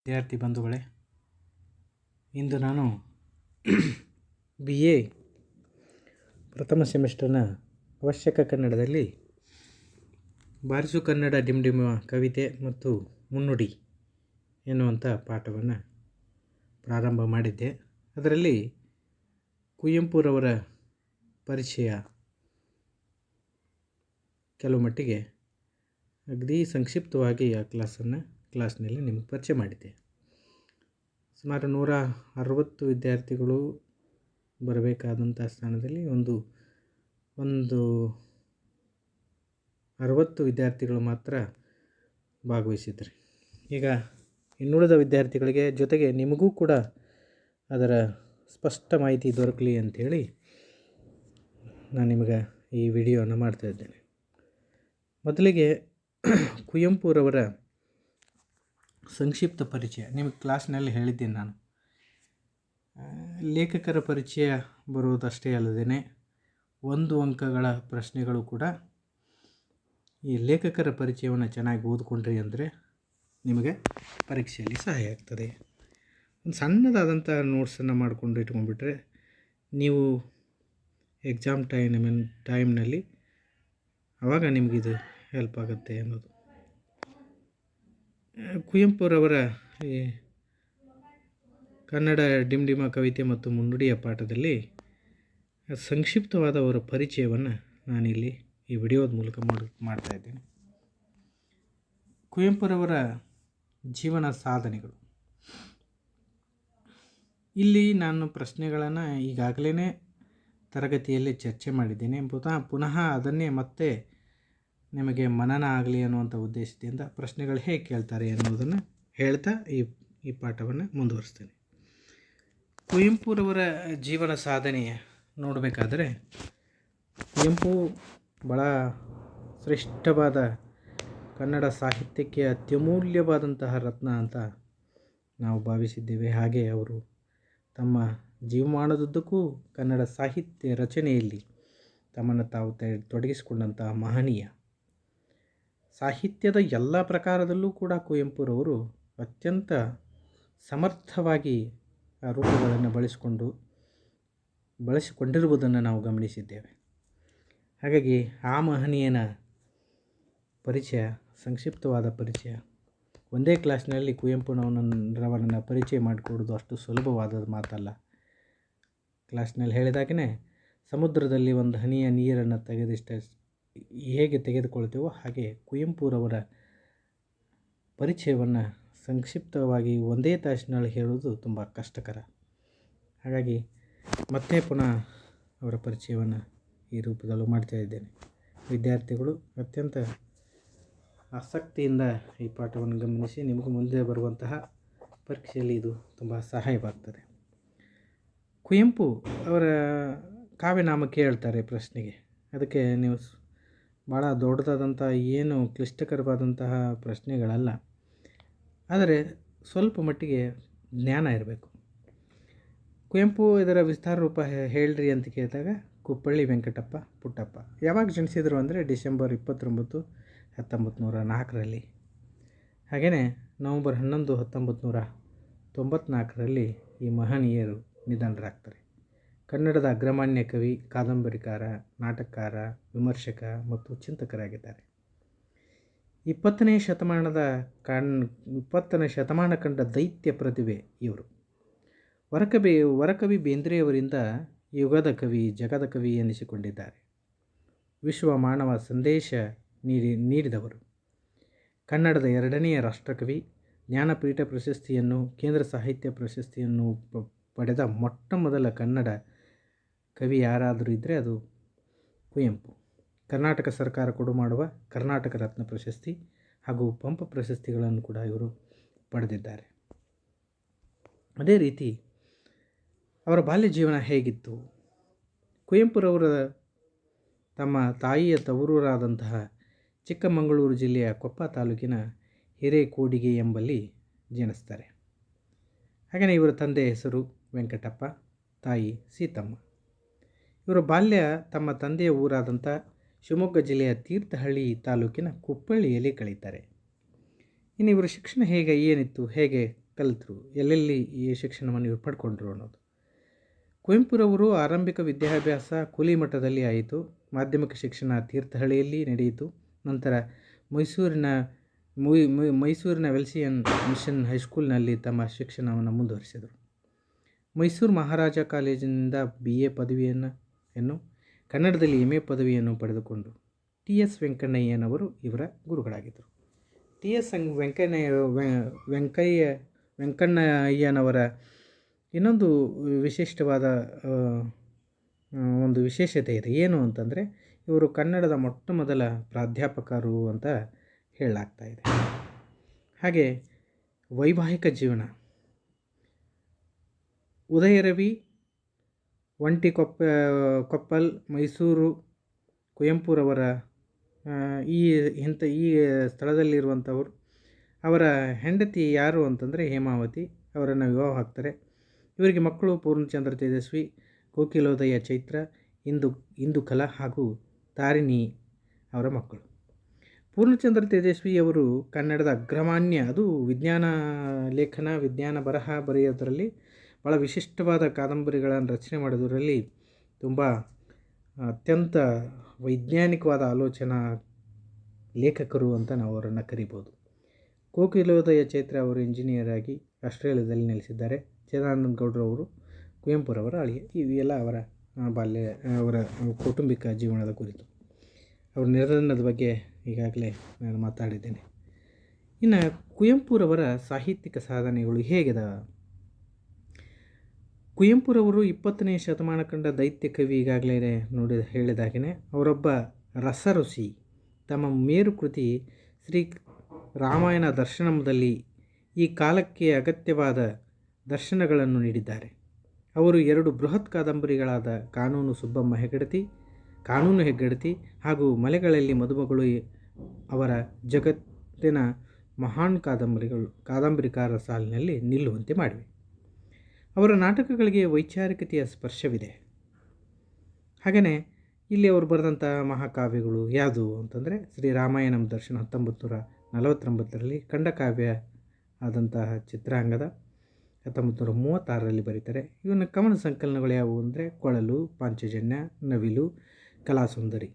ವಿದ್ಯಾರ್ಥಿ ಬಂಧುಗಳೇ, ಇಂದು ನಾನು ಬಿ ಎ ಪ್ರಥಮ ಸೆಮಿಸ್ಟರ್ನ ಅವಶ್ಯಕ ಕನ್ನಡದಲ್ಲಿ ಬಾರಿಸು ಕನ್ನಡ ಡಿಂಡಿಮ ಕವಿತೆ ಮತ್ತು ಮುನ್ನುಡಿ ಎನ್ನುವಂಥ ಪಾಠವನ್ನು ಪ್ರಾರಂಭ ಮಾಡಿದ್ದೆ. ಅದರಲ್ಲಿ ಕುವೆಂಪುರವರ ಪರಿಚಯ ಕೆಲವು ಮಟ್ಟಿಗೆ ಅಗದಿ ಸಂಕ್ಷಿಪ್ತವಾಗಿ ಆ ಕ್ಲಾಸ್ನಲ್ಲಿ ನಿಮಗೆ ಪರಿಚಯ ಮಾಡಿದ್ದೆ. ಸುಮಾರು 160 ವಿದ್ಯಾರ್ಥಿಗಳು ಬರಬೇಕಾದಂಥ ಸ್ಥಾನದಲ್ಲಿ ಒಂದು 60 ವಿದ್ಯಾರ್ಥಿಗಳು ಮಾತ್ರ ಭಾಗವಹಿಸಿದ್ರಿ. ಈಗ ಇನ್ನುಳಿದ ವಿದ್ಯಾರ್ಥಿಗಳಿಗೆ ಜೊತೆಗೆ ನಿಮಗೂ ಕೂಡ ಅದರ ಸ್ಪಷ್ಟ ಮಾಹಿತಿ ದೊರಕಲಿ ಅಂಥೇಳಿ ನಾನು ನಿಮಗೆ ಈ ವಿಡಿಯೋನ ಮಾಡ್ತಾಯಿದ್ದೇನೆ. ಮೊದಲಿಗೆ ಕುವೆಂಪುರವರ ಸಂಕ್ಷಿಪ್ತ ಪರಿಚಯ ನಿಮಗೆ ಕ್ಲಾಸ್ನಲ್ಲಿ ಹೇಳಿದ್ದೇನೆ. ನಾನು ಲೇಖಕರ ಪರಿಚಯ ಬರುವುದಷ್ಟೇ ಅಲ್ಲದೇ 1 ಅಂಕಗಳ ಪ್ರಶ್ನೆಗಳು ಕೂಡ ಈ ಲೇಖಕರ ಪರಿಚಯವನ್ನು ಚೆನ್ನಾಗಿ ಓದಿಕೊಂಡ್ರಿ ಅಂದರೆ ನಿಮಗೆ ಪರೀಕ್ಷೆಯಲ್ಲಿ ಸಹಾಯ ಆಗ್ತದೆ. ಒಂದು ಸಣ್ಣದಾದಂಥ ನೋಟ್ಸನ್ನು ಮಾಡಿಕೊಂಡು ಇಟ್ಕೊಂಡ್ಬಿಟ್ರೆ ನೀವು ಎಕ್ಸಾಮ್ ಟೈಮ್ನಲ್ಲಿ ಆವಾಗ ನಿಮಗಿದು ಹೆಲ್ಪ್ ಆಗುತ್ತೆ ಅನ್ನೋದು. ಕುವೆಂಪುರವರ ಈ ಕನ್ನಡ ಡಿಂಡಿಮ ಕವಿತೆ ಮತ್ತು ಮುನ್ನುಡಿಯ ಪಾಠದಲ್ಲಿ ಸಂಕ್ಷಿಪ್ತವಾದ ಅವರ ಪರಿಚಯವನ್ನು ನಾನಿಲ್ಲಿ ಈ ವಿಡಿಯೋದ ಮೂಲಕ ಮಾಡ್ತಾಯಿದ್ದೇನೆ. ಕುವೆಂಪುರವರ ಜೀವನ ಸಾಧನೆಗಳು. ಇಲ್ಲಿ ನಾನು ಪ್ರಶ್ನೆಗಳನ್ನು ಈಗಾಗಲೇ ತರಗತಿಯಲ್ಲಿ ಚರ್ಚೆ ಮಾಡಿದ್ದೇನೆ. ಪುನಃ ಅದನ್ನೇ ಮತ್ತೆ ನಿಮಗೆ ಮನನ ಆಗಲಿ ಅನ್ನುವಂಥ ಉದ್ದೇಶದಿಂದ ಪ್ರಶ್ನೆಗಳು ಹೇಗೆ ಕೇಳ್ತಾರೆ ಅನ್ನೋದನ್ನು ಹೇಳ್ತಾ ಈ ಪಾಠವನ್ನು ಮುಂದುವರಿಸ್ತೇನೆ. ಕುವೆಂಪುರವರ ಜೀವನ ಸಾಧನೆಯ ನೋಡಬೇಕಾದರೆ ಕುವೆಂಪು ಭಾಳ ಶ್ರೇಷ್ಠವಾದ ಕನ್ನಡ ಸಾಹಿತ್ಯಕ್ಕೆ ಅತ್ಯಮೂಲ್ಯವಾದಂತಹ ರತ್ನ ಅಂತ ನಾವು ಭಾವಿಸಿದ್ದೇವೆ. ಹಾಗೆ ಅವರು ತಮ್ಮ ಜೀವಮಾನದುದ್ದಕ್ಕೂ ಕನ್ನಡ ಸಾಹಿತ್ಯ ರಚನೆಯಲ್ಲಿ ತಮ್ಮನ್ನು ತಾವು ತೊಡಗಿಸಿಕೊಂಡಂತಹ ಮಹನೀಯ. ಸಾಹಿತ್ಯದ ಎಲ್ಲ ಪ್ರಕಾರದಲ್ಲೂ ಕೂಡ ಕುವೆಂಪುರವರು ಅತ್ಯಂತ ಸಮರ್ಥವಾಗಿ ಆ ರೂಪಗಳನ್ನು ಬಳಸಿಕೊಂಡಿರುವುದನ್ನು ನಾವು ಗಮನಿಸಿದ್ದೇವೆ. ಹಾಗಾಗಿ ಆ ಮಹನೀಯನ ಪರಿಚಯ, ಸಂಕ್ಷಿಪ್ತವಾದ ಪರಿಚಯ, ಒಂದೇ ಕ್ಲಾಸ್ನಲ್ಲಿ ಕುವೆಂಪುರವರನ್ನು ಪರಿಚಯ ಮಾಡಿಕೊಡೋದು ಅಷ್ಟು ಸುಲಭವಾದ ಮಾತಲ್ಲ. ಕ್ಲಾಸ್ನಲ್ಲಿ ಹೇಳಿದಾಗೇ ಸಮುದ್ರದಲ್ಲಿ ಒಂದು ಹನಿಯ ನೀರನ್ನು ಹೇಗೆ ತೆಗೆದುಕೊಳ್ತೇವೋ ಹಾಗೆ ಕುವೆಂಪುರವರ ಪರಿಚಯವನ್ನು ಸಂಕ್ಷಿಪ್ತವಾಗಿ ಒಂದೇ ತಾಸಿನಲ್ಲಿ ಹೇಳುವುದು ತುಂಬ ಕಷ್ಟಕರ. ಹಾಗಾಗಿ ಮತ್ತೆ ಪುನಃ ಅವರ ಪರಿಚಯವನ್ನು ಈ ರೂಪದಲ್ಲೂ ಮಾಡ್ತಾಯಿದ್ದೇನೆ. ವಿದ್ಯಾರ್ಥಿಗಳು ಅತ್ಯಂತ ಆಸಕ್ತಿಯಿಂದ ಈ ಪಾಠವನ್ನು ಗಮನಿಸಿ ನಿಮಗೂ ಮುಂದೆ ಬರುವಂತಹ ಪರೀಕ್ಷೆಯಲ್ಲಿ ಇದು ತುಂಬ ಸಹಾಯವಾಗ್ತದೆ. ಕುವೆಂಪು ಅವರ ಕಾವ್ಯನಾಮ ಕೇಳ್ತಾರೆ ಪ್ರಶ್ನೆಗೆ. ಅದಕ್ಕೆ ನೀವು ಭಾಳ ದೊಡ್ಡದಾದಂಥ ಏನು ಕ್ಲಿಷ್ಟಕರವಾದಂತಹ ಪ್ರಶ್ನೆಗಳಲ್ಲ, ಆದರೆ ಸ್ವಲ್ಪ ಮಟ್ಟಿಗೆ ಜ್ಞಾನ ಇರಬೇಕು. ಕುವೆಂಪು ಇದರ ವಿಸ್ತಾರ ರೂಪ ಹೇಳ್ರಿ ಅಂತ ಕೇಳಿದಾಗ ಕುಪ್ಪಳ್ಳಿ ವೆಂಕಟಪ್ಪ ಪುಟ್ಟಪ್ಪ. ಯಾವಾಗ ಜನಿಸಿದರು ಅಂದರೆ ಡಿಸೆಂಬರ್ 29, 1904ರಲ್ಲಿ. ಹಾಗೆಯೇ ನವಂಬರ್ 11, 1994ರಲ್ಲಿ ಈ ಮಹನೀಯರು ನಿಧನರಾಗ್ತಾರೆ. ಕನ್ನಡದ ಅಗ್ರಮಾನ್ಯ ಕವಿ, ಕಾದಂಬರಿಕಾರ, ನಾಟಕಕಾರ, ವಿಮರ್ಶಕ ಮತ್ತು ಚಿಂತಕರಾಗಿದ್ದಾರೆ. 20ನೇ ಶತಮಾನ ಕಂಡ ದೈತ್ಯ ಪ್ರತಿಭೆ ಇವರು. ವರಕವಿ ಬೇಂದ್ರೆಯವರಿಂದ ಯುಗದ ಕವಿ, ಜಗದ ಕವಿ ಎನಿಸಿಕೊಂಡಿದ್ದಾರೆ. ವಿಶ್ವ ಮಾನವ ಸಂದೇಶ ನೀಡಿದವರು. ಕನ್ನಡದ 2ನೇ ರಾಷ್ಟ್ರಕವಿ. ಜ್ಞಾನಪೀಠ ಪ್ರಶಸ್ತಿಯನ್ನು, ಕೇಂದ್ರ ಸಾಹಿತ್ಯ ಪ್ರಶಸ್ತಿಯನ್ನು ಪಡೆದ ಮೊಟ್ಟಮೊದಲ ಕನ್ನಡ ಕವಿ ಯಾರಾದರೂ ಇದ್ದರೆ ಅದು ಕುವೆಂಪು. ಕರ್ನಾಟಕ ಸರ್ಕಾರ ಕೊಡುಮಾಡುವ ಕರ್ನಾಟಕ ರತ್ನ ಪ್ರಶಸ್ತಿ ಹಾಗೂ ಪಂಪ ಪ್ರಶಸ್ತಿಗಳನ್ನು ಕೂಡ ಇವರು ಪಡೆದಿದ್ದಾರೆ. ಅದೇ ರೀತಿ ಅವರ ಬಾಲ್ಯ ಜೀವನ ಹೇಗಿತ್ತು? ಕುವೆಂಪುರವರ ತಮ್ಮ ತಾಯಿಯ ತವರೂರಾದಂತಹ ಚಿಕ್ಕಮಗಳೂರು ಜಿಲ್ಲೆಯ ಕೊಪ್ಪ ತಾಲೂಕಿನ ಹಿರೇಕೋಡಿಗೆ ಎಂಬಲ್ಲಿ ಜನಿಸ್ತಾರೆ. ಹಾಗೆಯೇ ಇವರ ತಂದೆ ಹೆಸರು ವೆಂಕಟಪ್ಪ, ತಾಯಿ ಸೀತಮ್ಮ. ಇವರ ಬಾಲ್ಯ ತಮ್ಮ ತಂದೆಯ ಊರಾದಂಥ ಶಿವಮೊಗ್ಗ ಜಿಲ್ಲೆಯ ತೀರ್ಥಹಳ್ಳಿ ತಾಲೂಕಿನ ಕುಪ್ಪಳ್ಳಿಯಲ್ಲಿ ಕಳೀತಾರೆ. ಇನ್ನು ಇವರ ಶಿಕ್ಷಣ ಏನಿತ್ತು, ಹೇಗೆ ಕಲಿತರು, ಎಲ್ಲೆಲ್ಲಿ ಈ ಶಿಕ್ಷಣವನ್ನು ಇವರು ಪಡ್ಕೊಂಡ್ರು ಅನ್ನೋದು. ಕುವೆಂಪುರವರು ಆರಂಭಿಕ ವಿದ್ಯಾಭ್ಯಾಸ ಕೂಲಿ ಮಟ್ಟದಲ್ಲಿ ಆಯಿತು. ಮಾಧ್ಯಮಿಕ ಶಿಕ್ಷಣ ತೀರ್ಥಹಳ್ಳಿಯಲ್ಲಿ ನಡೆಯಿತು. ನಂತರ ಮೈಸೂರಿನ ವೆಲ್ಸಿಯನ್ ಮಿಷನ್ ಹೈಸ್ಕೂಲ್ನಲ್ಲಿ ತಮ್ಮ ಶಿಕ್ಷಣವನ್ನು ಮುಂದುವರಿಸಿದರು. ಮೈಸೂರು ಮಹಾರಾಜ ಕಾಲೇಜಿನಿಂದ BA ಪದವಿಯನ್ನು ಕನ್ನಡದಲ್ಲಿ MA ಪದವಿಯನ್ನು ಪಡೆದುಕೊಂಡು TS ವೆಂಕಣ್ಣಯ್ಯನವರು ಇವರ ಗುರುಗಳಾಗಿದ್ದರು. TS ವೆಂಕಣ್ಣಯ್ಯನವರ ಇನ್ನೊಂದು ವಿಶಿಷ್ಟವಾದ ಒಂದು ವಿಶೇಷತೆ ಇದೆ. ಏನು ಅಂತಂದರೆ, ಇವರು ಕನ್ನಡದ ಮೊಟ್ಟ ಮೊದಲ ಪ್ರಾಧ್ಯಾಪಕರು ಅಂತ ಹೇಳಲಾಗ್ತಾ ಇದೆ. ಹಾಗೆ ವೈವಾಹಿಕ ಜೀವನ, ಉದಯರವಿ, ಕೊಪ್ಪಲ್, ಮೈಸೂರು, ಕುವೆಂಪುರವರ ಈ ಸ್ಥಳದಲ್ಲಿರುವಂಥವರು. ಅವರ ಹೆಂಡತಿ ಯಾರು ಅಂತಂದರೆ ಹೇಮಾವತಿ. ಅವರನ್ನು ವಿವಾಹ ಆಗ್ತಾರೆ. ಇವರಿಗೆ ಮಕ್ಕಳು ಪೂರ್ಣಚಂದ್ರ ತೇಜಸ್ವಿ, ಕೋಕಿಲೋದಯ ಚೈತ್ರ, ಇಂದುಕಲಾ ಹಾಗೂ ತಾರಿಣಿ ಅವರ ಮಕ್ಕಳು. ಪೂರ್ಣಚಂದ್ರ ತೇಜಸ್ವಿ ಅವರು ಕನ್ನಡದ ಅಗ್ರಮಾನ್ಯ, ಅದು ವಿಜ್ಞಾನ ಲೇಖನ, ವಿಜ್ಞಾನ ಬರಹ ಬರೆಯೋದರಲ್ಲಿ ಭಾಳ ವಿಶಿಷ್ಟವಾದ ಕಾದಂಬರಿಗಳನ್ನು ರಚನೆ ಮಾಡೋದರಲ್ಲಿ ತುಂಬ ಅತ್ಯಂತ ವೈಜ್ಞಾನಿಕವಾದ ಆಲೋಚನಾ ಲೇಖಕರು ಅಂತ ನಾವು ಅವರನ್ನು ಕರಿಬೋದು. ಕೋಕಿಲೋದಯ ಚೈತ್ರ ಅವರು ಇಂಜಿನಿಯರ್ ಆಗಿ ಆಸ್ಟ್ರೇಲಿಯಾದಲ್ಲಿ ನೆಲೆಸಿದ್ದಾರೆ. ಚಿದಾನಂದ ಗೌಡರವರು ಕುವೆಂಪುರವರ ಅಳಿಯ. ಇವೆಲ್ಲ ಅವರ ಅವರ ಕೌಟುಂಬಿಕ ಜೀವನದ ಕುರಿತು. ಅವರ ನಿಧನದ ಬಗ್ಗೆ ಈಗಾಗಲೇ ನಾನು ಮಾತಾಡಿದ್ದೇನೆ. ಇನ್ನು ಕುವೆಂಪುರವರ ಸಾಹಿತ್ಯಿಕ ಸಾಧನೆಗಳು ಹೇಗಿದೆ? ಕುವೆಂಪುರವರು 20ನೇ ಶತಮಾನ ಕಂಡ ದೈತ್ಯ ಕವಿ. ಈಗಾಗಲೇ ಹೇಳಿದಾಗೇ ಅವರೊಬ್ಬ ರಸಋಷಿ. ತಮ್ಮ ಮೇರು ಕೃತಿ ಶ್ರೀ ರಾಮಾಯಣ ದರ್ಶನಂದಲ್ಲಿ ಈ ಕಾಲಕ್ಕೆ ಅಗತ್ಯವಾದ ದರ್ಶನಗಳನ್ನು ನೀಡಿದ್ದಾರೆ. ಅವರು 2 ಬೃಹತ್ ಕಾದಂಬರಿಗಳಾದ ಕಾನೂನು ಹೆಗ್ಗಡತಿ ಹಾಗೂ ಮಲೆಗಳಲ್ಲಿ ಮದುಮಗಳು ಅವರ ಜಗತ್ತಿನ ಮಹಾನ್ ಕಾದಂಬರಿಕಾರ ಸಾಲಿನಲ್ಲಿ ನಿಲ್ಲುವಂತೆ ಮಾಡಿವೆ. ಅವರ ನಾಟಕಗಳಿಗೆ ವೈಚಾರಿಕತೆಯ ಸ್ಪರ್ಶವಿದೆ. ಹಾಗೆಯೇ ಇಲ್ಲಿ ಅವರು ಬರೆದಂಥ ಮಹಾಕಾವ್ಯಗಳು ಯಾವುದು ಅಂತಂದರೆ ಶ್ರೀರಾಮಾಯಣಂ ದರ್ಶನ 1949ರಲ್ಲಿ, ಖಂಡಕಾವ್ಯ ಆದಂತಹ ಚಿತ್ರಾಂಗದ 1936ರಲ್ಲಿ ಬರೀತಾರೆ. ಇವನ ಕವನ ಸಂಕಲನಗಳು ಯಾವುವು ಅಂದರೆ ಕೊಳಲು, ಪಾಂಚಜನ್ಯ, ನವಿಲು, ಕಲಾಸುಂದರಿ.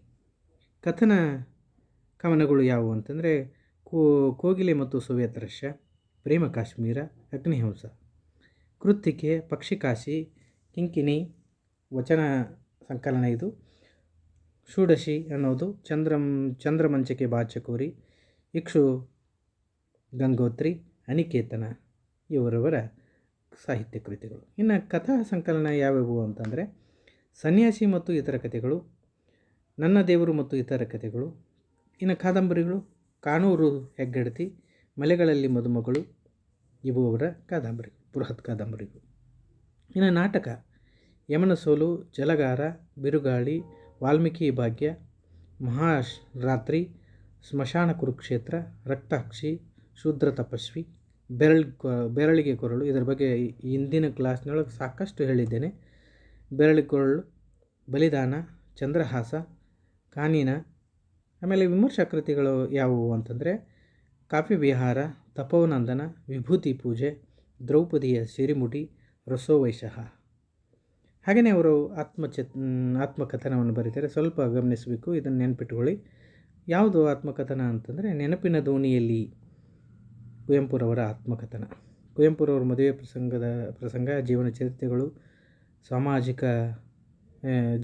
ಕವನಗಳು ಯಾವುವು ಅಂತಂದರೆ ಕೋಗಿಲೆ ಮತ್ತು ಸೋವಿಯತ್ ರಷ್ಯಾ, ಪ್ರೇಮ ಕಾಶ್ಮೀರ, ಅಗ್ನಿಹಂಸ, ಕೃತ್ತಿಕೆ, ಪಕ್ಷಿಕಾಶಿ, ಕಿಂಕಿಣಿ ವಚನ ಸಂಕಲನ ಇದು, ಷೋಡಶಿ ಅನ್ನೋದು, ಚಂದ್ರಮಂಚಕೆ ಬಾಚಕೋರಿ, ಇಕ್ಷು ಗಂಗೋತ್ರಿ, ಅನಿಕೇತನ ಇವರವರ ಸಾಹಿತ್ಯ ಕೃತಿಗಳು. ಇನ್ನು ಕಥಾ ಸಂಕಲನ ಯಾವ್ಯಾವು ಅಂತಂದರೆ ಸನ್ಯಾಸಿ ಮತ್ತು ಇತರ ಕಥೆಗಳು, ನನ್ನ ದೇವರು ಮತ್ತು ಇತರ ಕಥೆಗಳು. ಇನ್ನು ಕಾದಂಬರಿಗಳು ಕಾನೂರು ಹೆಗ್ಗಡತಿ, ಮಲೆಗಳಲ್ಲಿ ಮದುಮಗಳು ಇವು ಅವರ ಕಾದಂಬರಿ, ಬೃಹತ್ ಕಾದಂಬರಿಗಳು. ಇನ್ನು ನಾಟಕ ಯಮನ ಸೋಲು, ಜಲಗಾರ, ಬಿರುಗಾಳಿ, ವಾಲ್ಮೀಕಿ ಭಾಗ್ಯ, ಮಹಾರಾತ್ರಿ, ಸ್ಮಶಾನ ಕುರುಕ್ಷೇತ್ರ, ರಕ್ತಾಕ್ಷಿ, ಶೂದ್ರ ತಪಸ್ವಿ, ಬೆರಳಿಗೆ ಕೊರಳು. ಇದರ ಬಗ್ಗೆ ಹಿಂದಿನ ಕ್ಲಾಸ್ನೊಳಗೆ ಸಾಕಷ್ಟು ಹೇಳಿದ್ದೇನೆ. ಬೆರಳಿಗೆ ಕೊರಳು, ಬಲಿದಾನ, ಚಂದ್ರಹಾಸ, ಕಾನೀನ. ಆಮೇಲೆ ವಿಮರ್ಶಾ ಕೃತಿಗಳು ಯಾವುವು ಅಂತಂದರೆ ಕಾವ್ಯವಿಹಾರ, ತಪೋನಂದನ, ವಿಭೂತಿ ಪೂಜೆ, ದ್ರೌಪದಿಯ ಸಿರಿಮುಡಿ, ರಸೋವೈಶಃ. ಹಾಗೆಯೇ ಅವರು ಆತ್ಮಕಥನವನ್ನು ಬರೀತಾರೆ. ಸ್ವಲ್ಪ ಗಮನಿಸಬೇಕು, ಇದನ್ನು ನೆನಪಿಟ್ಕೊಳ್ಳಿ. ಯಾವುದು ಆತ್ಮಕಥನ ಅಂತಂದರೆ ನೆನಪಿನ ದೋಣಿಯಲ್ಲಿ ಕುವೆಂಪುರವರ ಆತ್ಮಕಥನ. ಕುವೆಂಪುರವರ ಮದುವೆ ಪ್ರಸಂಗ, ಜೀವನ ಚರಿತ್ರೆಗಳು, ಸಾಮಾಜಿಕ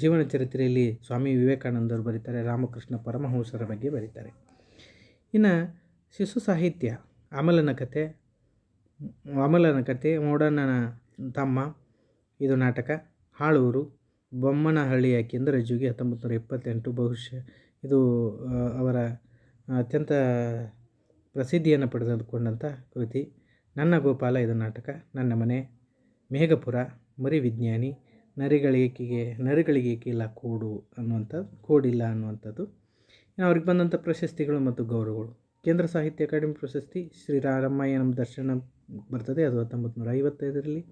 ಜೀವನ ಚರಿತ್ರೆಯಲ್ಲಿ ಸ್ವಾಮಿ ವಿವೇಕಾನಂದರು ಬರೀತಾರೆ, ರಾಮಕೃಷ್ಣ ಪರಮಹಂಸರ ಬಗ್ಗೆ ಬರೀತಾರೆ. ಇನ್ನು ಶಿಶು ಸಾಹಿತ್ಯ ಅಮಲನ ಕತೆ, ಮೋಡಣ್ಣನ ತಮ್ಮ ಇದು ನಾಟಕ, ಹಾಳೂರು, ಬೊಮ್ಮನಹಳ್ಳಿಯ ಕಿಂದರಜುಗಿ 1928. ಬಹುಶಃ ಇದು ಅವರ ಅತ್ಯಂತ ಪ್ರಸಿದ್ಧಿಯನ್ನು ಪಡೆದುಕೊಂಡಂಥ ಕೃತಿ. ನನ್ನ ಗೋಪಾಲ ಇದು ನಾಟಕ, ನನ್ನ ಮನೆ, ಮೇಘಪುರ, ಮರಿ ವಿಜ್ಞಾನಿ, ನರಿಗಳಿಗೆ ಇಲ್ಲ ಕೋಡಿಲ್ಲ ಅನ್ನುವಂಥದ್ದು. ಅವ್ರಿಗೆ ಬಂದಂಥ ಪ್ರಶಸ್ತಿಗಳು ಮತ್ತು ಗೌರವಗಳು. ಕೇಂದ್ರ ಸಾಹಿತ್ಯ ಅಕಾಡೆಮಿ ಪ್ರಶಸ್ತಿ ಶ್ರೀರಾಮಾಯಣಂ ದರ್ಶನ ಬರ್ತದೆ, ಅದು 1955ರಲ್ಲಿ.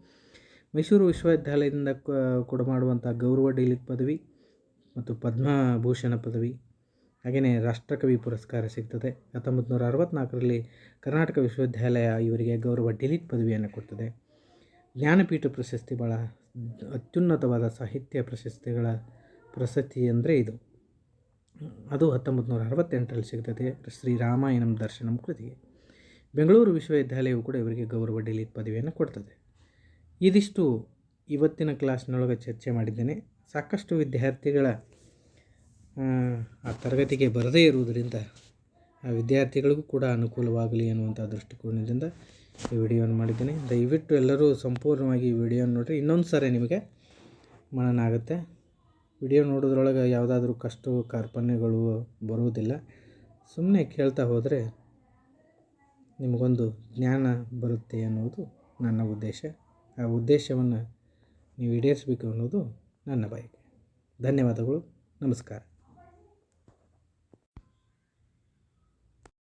ಮೈಸೂರು ವಿಶ್ವವಿದ್ಯಾಲಯದಿಂದ ಕೊಡಮಾಡುವಂಥ ಗೌರವ ಡಿ.ಲಿಟ್ ಪದವಿ ಮತ್ತು ಪದ್ಮಭೂಷಣ ಪದವಿ. ಹಾಗೆಯೇ ರಾಷ್ಟ್ರಕವಿ ಪುರಸ್ಕಾರ ಸಿಗ್ತದೆ. 1964ರಲ್ಲಿ ಕರ್ನಾಟಕ ವಿಶ್ವವಿದ್ಯಾಲಯ ಇವರಿಗೆ ಗೌರವ ಡಿಲಿಟ್ ಪದವಿಯನ್ನು ಕೊಡ್ತದೆ. ಜ್ಞಾನಪೀಠ ಪ್ರಶಸ್ತಿ ಭಾಳ ಅತ್ಯುನ್ನತವಾದ ಸಾಹಿತ್ಯ ಪ್ರಶಸ್ತಿ ಅಂದರೆ ಇದು. ಅದು 1968ರಲ್ಲಿ ಸಿಗ್ತದೆ ಶ್ರೀ ರಾಮಾಯಣಂ ದರ್ಶನಂ ಕೃತಿಗೆ. ಬೆಂಗಳೂರು ವಿಶ್ವವಿದ್ಯಾಲಯವು ಕೂಡ ಇವರಿಗೆ ಗೌರವ ಡಿಲಿಟ್ ಪದವಿಯನ್ನು ಕೊಡ್ತದೆ. ಇದಿಷ್ಟು ಇವತ್ತಿನ ಕ್ಲಾಸ್ನೊಳಗೆ ಚರ್ಚೆ ಮಾಡಿದ್ದೇನೆ. ಸಾಕಷ್ಟು ವಿದ್ಯಾರ್ಥಿಗಳ ಆ ತರಗತಿಗೆ ಬರದೇ ಇರುವುದರಿಂದ ಆ ವಿದ್ಯಾರ್ಥಿಗಳಿಗೂ ಕೂಡ ಅನುಕೂಲವಾಗಲಿ ಅನ್ನುವಂಥ ದೃಷ್ಟಿಕೋನದಿಂದ ಈ ವಿಡಿಯೋವನ್ನು ಮಾಡಿದ್ದೇನೆ. ದಯವಿಟ್ಟು ಎಲ್ಲರೂ ಸಂಪೂರ್ಣವಾಗಿ ಈ ವಿಡಿಯೋನ ನೋಡಿರಿ. ಇನ್ನೊಂದು ಸಾರಿ ನಿಮಗೆ ಮನನ ಆಗುತ್ತೆ. ವಿಡಿಯೋ ನೋಡೋದ್ರೊಳಗೆ ಯಾವುದಾದ್ರೂ ಕಷ್ಟ ಕಾರ್ಪಣ್ಯಗಳು ಬರುವುದಿಲ್ಲ. ಸುಮ್ಮನೆ ಕೇಳ್ತಾ ಹೋದರೆ ನಿಮಗೊಂದು ಜ್ಞಾನ ಬರುತ್ತೆ ಅನ್ನೋದು ನನ್ನ ಉದ್ದೇಶ. ಆ ಉದ್ದೇಶವನ್ನು ನೀವು ಈಡೇರಿಸಬೇಕು ಅನ್ನೋದು ನನ್ನ ಬಯಕೆ. ಧನ್ಯವಾದಗಳು. ನಮಸ್ಕಾರ.